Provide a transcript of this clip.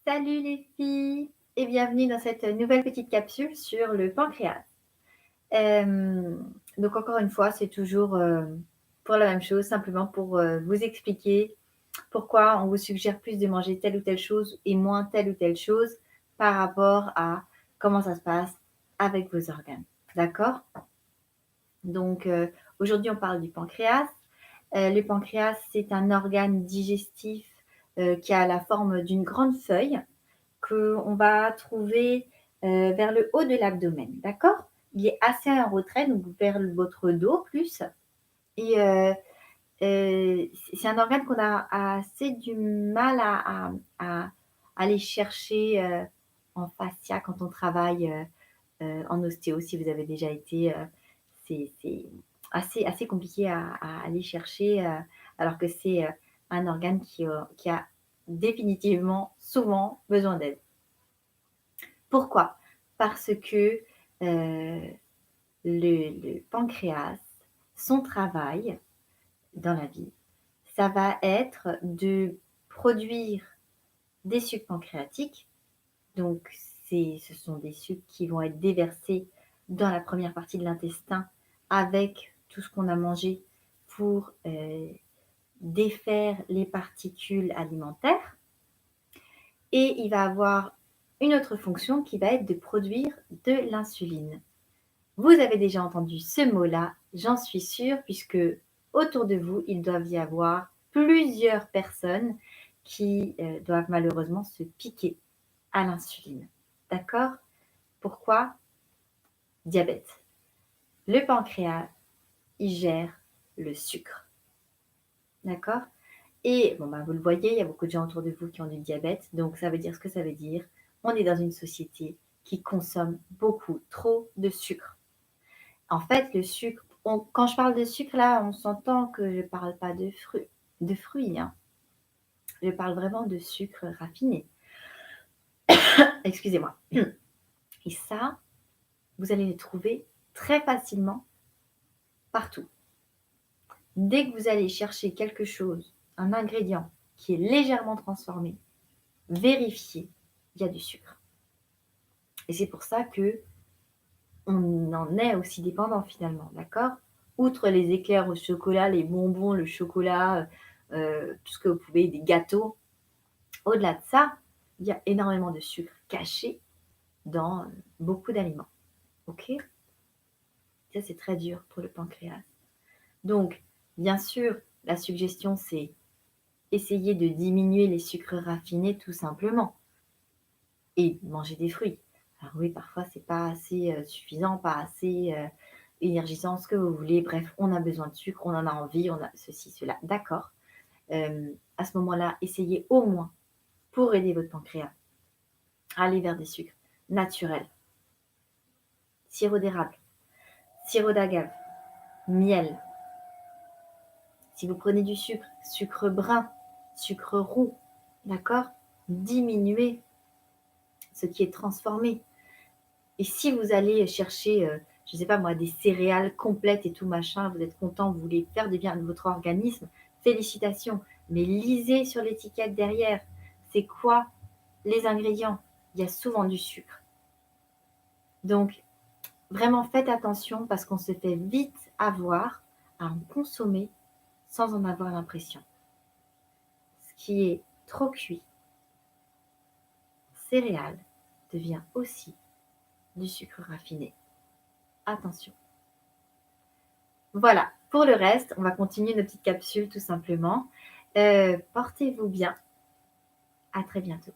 Salut les filles et bienvenue dans cette nouvelle petite capsule sur le pancréas. Donc encore une fois, c'est toujours, pour la même chose, simplement pour, vous expliquer pourquoi on vous suggère plus de manger telle ou telle chose et moins telle ou telle chose par rapport à comment ça se passe avec vos organes. D'accord? Donc, aujourd'hui on parle du pancréas. Le pancréas, c'est un organe digestif, qui a la forme d'une grande feuille qu'on va trouver vers le haut de l'abdomen, d'accord? Il est assez en retrait, donc vers votre dos plus. Et c'est un organe qu'on a assez du mal à aller chercher en fascia quand on travaille en ostéo. Si vous avez déjà été, c'est assez compliqué à aller chercher, alors que c'est un organe qui a définitivement souvent besoin d'aide. Pourquoi? Parce que, le pancréas, son travail dans la vie, ça va être de produire des sucs pancréatiques. Donc ce sont des sucs qui vont être déversés dans la première partie de l'intestin avec tout ce qu'on a mangé pour, défaire les particules alimentaires. Et il va avoir une autre fonction qui va être de produire de l'insuline. Vous avez déjà entendu ce mot-là, j'en suis sûre, puisque autour de vous, il doit y avoir plusieurs personnes qui doivent malheureusement se piquer à l'insuline. D'accord? Pourquoi? Diabète. Le pancréas, il gère le sucre. D'accord? Et bon, bah, vous le voyez, il y a beaucoup de gens autour de vous qui ont du diabète. Donc, ça veut dire ce que ça veut dire. On est dans une société qui consomme beaucoup trop de sucre. En fait, le sucre, quand je parle de sucre, là, on s'entend que je ne parle pas de fruits, hein. Je parle vraiment de sucre raffiné. Excusez-moi. Et ça, vous allez le trouver très facilement partout. Dès que vous allez chercher quelque chose, un ingrédient qui est légèrement transformé, vérifiez, il y a du sucre. Et c'est pour ça que on en est aussi dépendant finalement, d'accord? Outre les éclairs au chocolat, les bonbons, le chocolat, tout ce que vous pouvez, des gâteaux, au-delà de ça, il y a énormément de sucre caché dans beaucoup d'aliments. OK? Ça, c'est très dur pour le pancréas. Donc, bien sûr, la suggestion, c'est essayer de diminuer les sucres raffinés tout simplement et manger des fruits. Alors oui, parfois, c'est pas assez suffisant, pas assez énergisant, ce que vous voulez. Bref, on a besoin de sucre, on en a envie, on a ceci, cela. D'accord. À ce moment-là, essayez au moins, pour aider votre pancréas, à aller vers des sucres naturels. Sirop d'érable, sirop d'agave, miel. Si vous prenez du sucre, sucre brun, sucre roux, d'accord? Diminuez ce qui est transformé. Et si vous allez chercher, je ne sais pas moi, des céréales complètes et tout machin, vous êtes content, vous voulez faire du bien à votre organisme, félicitations. Mais lisez sur l'étiquette derrière, c'est quoi les ingrédients? Il y a souvent du sucre. Donc, vraiment faites attention parce qu'on se fait vite avoir à en consommer sans en avoir l'impression. Ce qui est trop cuit, céréales, devient aussi du sucre raffiné. Attention. Voilà, pour le reste, on va continuer nos petites capsules tout simplement. Portez-vous bien. À très bientôt.